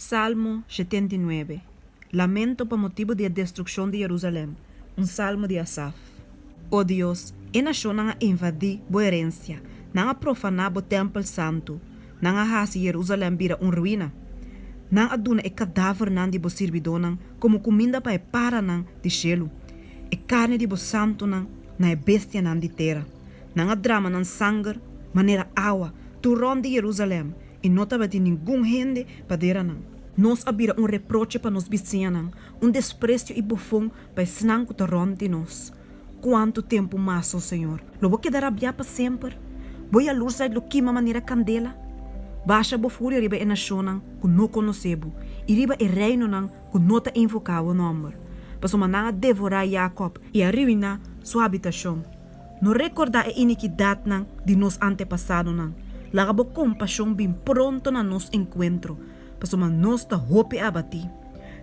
Salmo 79. Lamento por motivo da destruição de Jerusalém. Um salmo de Asaf. Oh Deus, a nação não invadir boa herência, não profanar o templo santo, não hasi Jerusalém vira ruína, não aduna e cadáver nan de bo servidor como comida para nan de chelo, e carne de bo santo nan na bestia nan de terra, não drama nan sangue, maneira água, turrão de Jerusalém, e não tava de nenhum gente para nan. Nós abira reproche para nos vizinhos, desprezo e bufão para ensinar o turrão de nós. Quanto tempo mais, oh Senhor? Lo vou quedar abiar para sempre? Vou a luz sair do queima maneira candela? Baixa bo fúria riba e nação que não conhecemos, e riba e reino que não te invocar o nome. Para mananga devorar Jacob e arruinar sua habitação. Não recordar a iniquidade de nos antepassados. Laga bo compaixão bem pronto na nos encontro, para nos ta hope abati.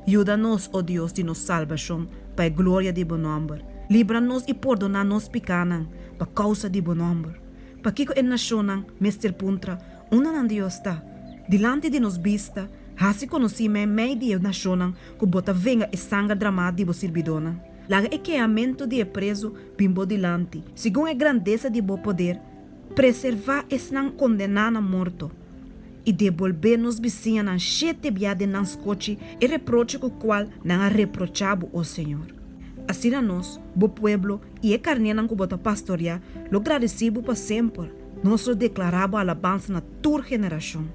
Ajuda-nos, ó Deus, de nos salvação, para a glória de bom nome. Libra-nos e perdona-nos pecados, para causa de bom nome. Para que a nação, Mr. Puntra, não Deus está, delante de nos vista, hasi conhecime meio de nação, que bota venga e sangue dramático de bo servidona. Laga e queamento de preso, bimbo delante, segundo a grandeza de bo poder, preservar e não condenar a morto, e devolver nos vizinhos na chete biade nas coche e reproche com o qual não reprochado o Senhor. Assim a nós, bo pueblo, e a carne que bota pastorear, lo agradecido para sempre, nós declaramos alabança na tua geração.